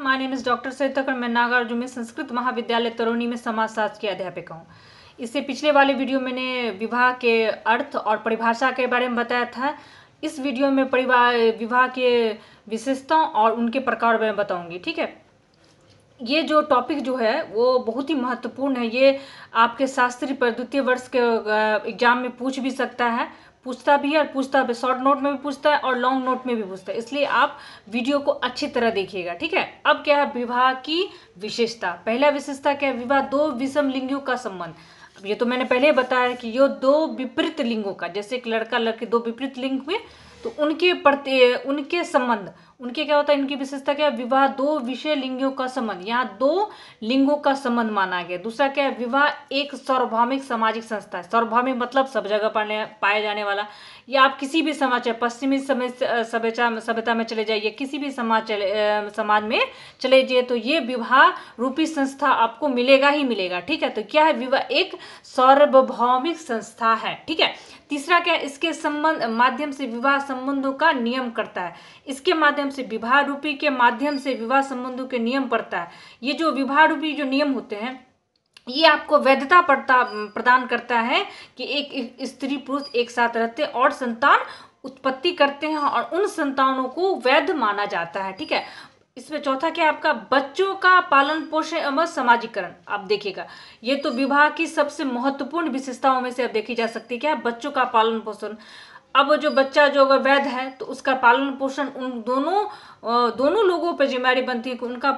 My name is doctor सरिता। मैं नागार्जुन में संस्कृत महाविद्यालय तरोनी में समाजशास्त्र की अध्यापिका हूँ। इससे पिछले वाले वीडियो मैंने विवाह के अर्थ और परिभाषा के बारे में बताया था। इस वीडियो में विवाह के विशेषताओं और उनके प्रकार में बताऊंगी। ठीक है, ये जो टॉपिक जो है वो बहुत ही महत्वपूर्ण है। ये आपके शास्त्री पर द्वितीय वर्ष के एग्जाम में पूछ भी सकता है, पूछता भी है और पूछता भी, शॉर्ट नोट में भी पूछता है और लॉन्ग नोट में भी पूछता है। इसलिए आप वीडियो को अच्छी तरह देखिएगा। ठीक है, अब क्या है विवाह की विशेषता। पहला विशेषता क्या है, विवाह दो विषम लिंगियों का संबंध। अब ये तो मैंने पहले बताया कि ये दो विपरीत लिंगों का, जैसे एक लड़का लड़की दो विपरीत लिंग में, तो उनके संबंध, उनके क्या होता है, इनकी विशेषता क्या है, विवाह दो विषय लिंगों का संबंध। यहाँ दो लिंगों का संबंध माना गया। दूसरा क्या है, विवाह एक सार्वभौमिक सामाजिक संस्था है। सार्वभौमिक मतलब सब जगह पाया जाने वाला। या आप किसी भी समाज, चाहे पश्चिमी सभ्यता में चले जाइए, किसी भी समाज में चले जाइए, तो ये विवाह रूपी संस्था आपको मिलेगा ही मिलेगा। ठीक है, तो क्या है, विवाह एक सार्वभौमिक संस्था है। ठीक है, तीसरा क्या है, इसके संबंध माध्यम से विवाह संबंधों का नियम करता है। इसके माध्यम से विवाह रूपी के माध्यम से विवाह संबंधों के नियम पड़ता है। ये जो विवाह रूपी जो नियम होते हैं, ये आपको वैधता प्रदान करता है कि एक स्त्री पुरुष एक साथ रहते और संतान उत्पत्ति करते हैं और उन संतानों को वैध माना जाता है। ठीक है, इसमें चौथा क्या है, आपका बच्चों का पालन पोषण एवं समाजीकरण। आप देखिएगा, ये तो विवाह की सबसे महत्वपूर्ण विशेषताओं में से अब देखी जा सकती है। क्या है, बच्चों का पालन पोषण। अब जो बच्चा जो अगर वैध है तो उसका पालन पोषण उन दोनों लोगों पर जिम्मेदारी बनती है कि उनका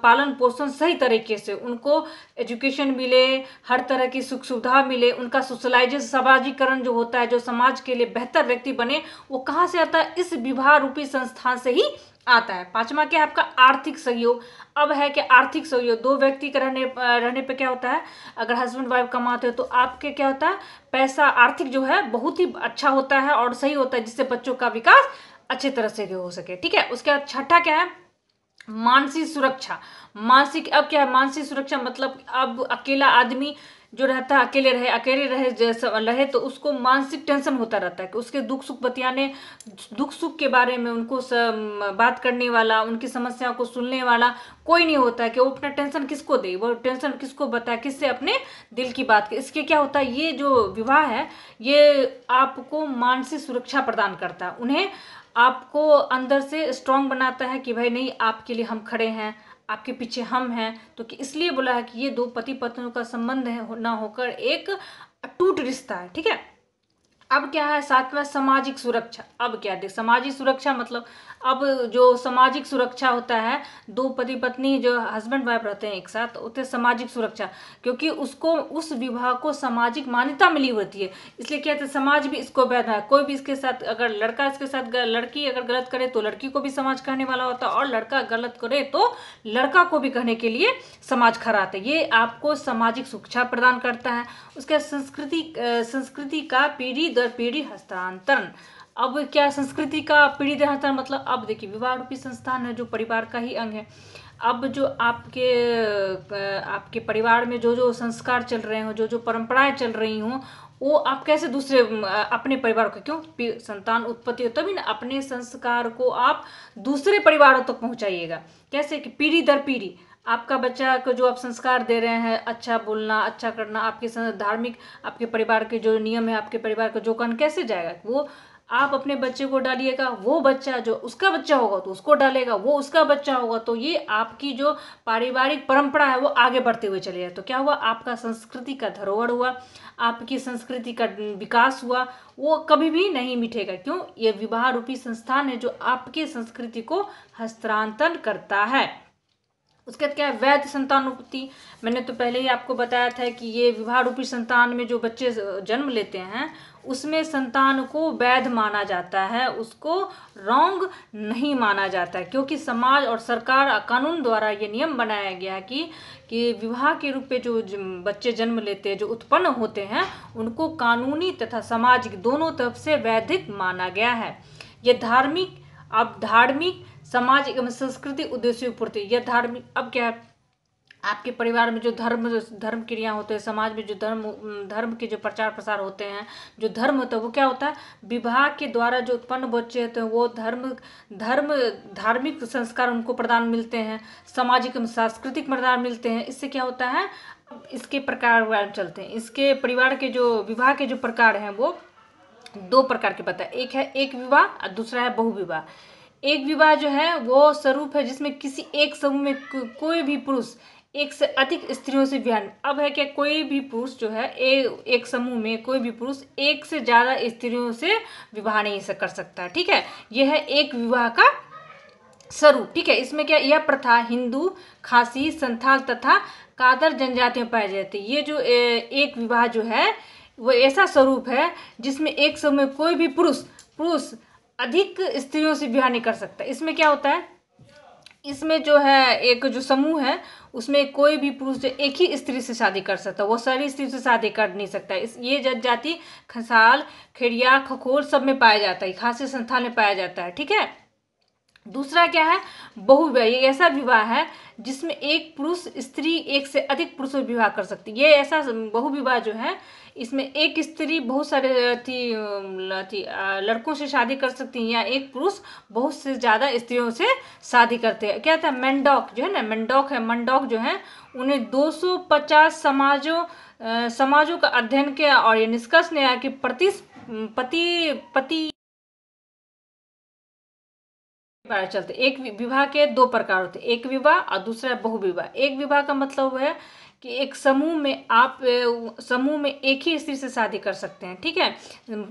पालन पोषण सही तरीके से, उनको एजुकेशन मिले, हर तरह की सुख सुविधा मिले, उनका सोशलाइजेशन समाजीकरण जो होता है, जो समाज के लिए बेहतर व्यक्ति बने, वो कहाँ से आता है, इस विवाह रूपी संस्थान से ही आता है। पांचवा क्या है, आपका आर्थिक सहयोग। अब है कि आर्थिक सहयोग दो व्यक्ति के रहने पे क्या होता है, अगर हस्बैंड वाइफ कमाते हो तो आपके क्या होता है, पैसा आर्थिक जो है बहुत ही अच्छा होता है और सही होता है, जिससे बच्चों का विकास अच्छी तरह से हो सके। ठीक है, उसके बाद छठा क्या है, मानसिक सुरक्षा। मानसिक, अब क्या है मानसिक सुरक्षा, मतलब अब अकेला आदमी जो रहता है, अकेले रहे तो उसको मानसिक टेंशन होता रहता है कि उसके दुख सुख के बारे में उनको बात करने वाला, उनकी समस्याओं को सुनने वाला कोई नहीं होता है कि वो अपना टेंशन किसको दे, वो टेंशन किसको बताए, किससे अपने दिल की बात करे। इसके क्या होता है, ये जो विवाह है ये आपको मानसिक सुरक्षा प्रदान करता है, उन्हें आपको अंदर से स्ट्रांग बनाता है कि भाई नहीं, आपके लिए हम खड़े हैं, आपके पीछे हम हैं। तो कि इसलिए बोला है कि ये दो पति पत्नियों का संबंध है ना होकर एक अटूट रिश्ता है। ठीक है, अब क्या है, सातवां सामाजिक सुरक्षा। अब क्या देख, सामाजिक सुरक्षा मतलब अब जो सामाजिक सुरक्षा होता है, दो पति पत्नी जो हस्बैंड वाइफ रहते हैं एक साथ, होते सामाजिक सुरक्षा, क्योंकि उसको उस विवाह को सामाजिक मान्यता मिली होती है। इसलिए क्या है, समाज भी इसको वैध है। कोई भी इसके साथ, अगर लड़का इसके साथ, लड़की अगर गलत करे तो लड़की को भी समाज कहने वाला होता है, और लड़का गलत करे तो लड़का को भी कहने के लिए समाज खड़ा आता है। ये आपको सामाजिक सुरक्षा प्रदान करता है। उसके संस्कृति का पीढ़ी दर पीढ़ी हस्तांतरण। अब क्या संस्कृति का पीढ़ी दर हस्तांतरण मतलब, अब देखिए विवाह रूपी संस्थान है जो परिवार का ही अंग है। अब जो आपके परिवार में जो संस्कार चल रहे हो, जो परंपराएं चल रही हों, वो आप कैसे दूसरे अपने परिवार को, क्यों संतान उत्पत्ति हो तभी ना, अपने संस्कार को आप दूसरे परिवारों तक पहुंचाइएगा। कैसे कि पीढ़ी दर पीढ़ी आपका बच्चा को जो आप संस्कार दे रहे हैं, अच्छा बोलना, अच्छा करना, आपके धार्मिक, आपके परिवार के जो नियम है, आपके परिवार का जो कान कैसे जाएगा, वो आप अपने बच्चे को डालिएगा, वो बच्चा जो उसका बच्चा होगा तो उसको डालेगा, वो उसका बच्चा होगा, तो ये आपकी जो पारिवारिक परंपरा है वो आगे बढ़ते हुए चले जाए। तो क्या हुआ, आपका संस्कृति का धरोहर हुआ, आपकी संस्कृति का विकास हुआ, वो कभी भी नहीं मिटेगा। क्यों, ये विवाह रूपी संस्थान है जो आपकी संस्कृति को हस्तांतरण करता है। उसके बाद क्या है, वैध संतानोत्पत्ति। मैंने तो पहले ही आपको बताया था कि ये विवाह रूपी संतान में जो बच्चे जन्म लेते हैं उसमें संतान को वैध माना जाता है, उसको रॉन्ग नहीं माना जाता है, क्योंकि समाज और सरकार कानून द्वारा ये नियम बनाया गया कि विवाह के रूप में जो बच्चे जन्म लेते हैं, जो उत्पन्न होते हैं, उनको कानूनी तथा सामाजिक दोनों तरफ से वैधिक माना गया है। ये धार्मिक, सामाजिक एवं संस्कृति उद्देश्यों पूर्ति, यह धार्मिक। अब क्या है, आपके परिवार में जो धर्म क्रिया होते हैं, समाज में जो धर्म के जो प्रचार प्रसार होते हैं, जो धर्म होता है वो क्या होता है, विवाह के द्वारा जो उत्पन्न बच्चे होते हैं वो धार्मिक संस्कार उनको प्रदान मिलते हैं, सामाजिक एवं सांस्कृतिक प्रदान मिलते हैं। इससे क्या होता है, इसके प्रकार चलते हैं। इसके परिवार के जो विवाह के जो प्रकार हैं वो 2 प्रकार के पता है। एक है एक विवाह और दूसरा है बहुविवाह। एक विवाह जो है वो स्वरूप है जिसमें किसी एक समूह में कोई भी पुरुष एक से अधिक स्त्रियों से विवाह। अब है क्या, कोई भी पुरुष जो है एक समूह में कोई भी पुरुष एक से ज़्यादा स्त्रियों से विवाह नहीं कर सकता। ठीक है, यह है एक विवाह का स्वरूप। ठीक है, इसमें क्या, यह प्रथा हिंदू, खासी, संथाल तथा कादर जनजाति में पाई जाती है। ये जो एक विवाह जो है वो ऐसा स्वरूप है जिसमें एक समूह में कोई भी पुरुष अधिक स्त्रियों से विवाह नहीं कर सकता। इसमें क्या होता है, इसमें जो है एक जो समूह है उसमें कोई भी पुरुष जो एक ही स्त्री से शादी कर सकता है, वो सारी स्त्री से शादी कर नहीं सकता। ये जनजाति खसाल, खेड़िया, खखोर सब में पाया जाता है, खासी संथाल में पाया जाता है। ठीक है, दूसरा क्या है, बहुविवाह। ये ऐसा विवाह है जिसमें एक पुरुष स्त्री एक से अधिक पुरुषों से विवाह कर सकती है। ये ऐसा बहुविवाह जो है इसमें एक स्त्री बहुत सारे लड़कों से शादी कर सकती है, या एक पुरुष बहुत से ज़्यादा स्त्रियों से शादी करते हैं। क्या था, मंडोक जो है ना, मंडोक जो है उन्हें 250 समाजों का अध्ययन किया और ये निष्कर्ष ने आया कि पति चलते। एक विवाह के 2 प्रकार होते हैं, एक विवाह और दूसरा बहुविवाह। एक विवाह का मतलब है कि एक समूह में एक ही स्त्री से शादी कर सकते हैं। ठीक है,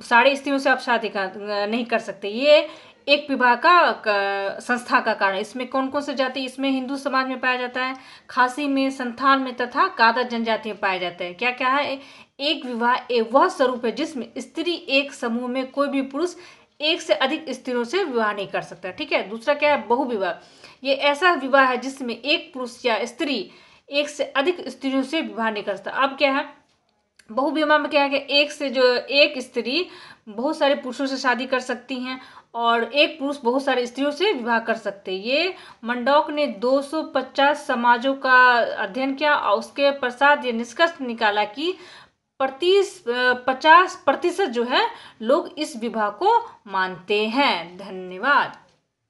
सारी स्त्रियों से आप शादी नहीं कर सकते। ये एक विवाह का संस्था का कारण। इसमें कौन कौन से जाति, इसमें हिंदू समाज में पाया जाता है, खासी में, संथाल में तथा कादर जनजाति में पाया जाता है। क्या क्या है, एक विवाह वह स्वरूप है जिसमें स्त्री एक समूह में कोई भी पुरुष एक से अधिक स्त्रियों से विवाह नहीं कर सकता। ठीक है, दूसरा क्या है, बहुविवाह। ये ऐसा विवाह है जिसमें एक पुरुष या स्त्री एक से अधिक स्त्रियों से विवाह नहीं कर सकता। अब क्या है, बहुविवाह में क्या है कि एक स्त्री बहुत सारे पुरुषों से शादी कर सकती हैं और एक पुरुष बहुत सारे स्त्रियों से विवाह कर सकते हैं। ये मंडोक ने 250 समाजों का अध्ययन किया और उसके पश्चात ये निष्कर्ष निकाला कि 50% जो है लोग इस विवाह को मानते हैं। धन्यवाद।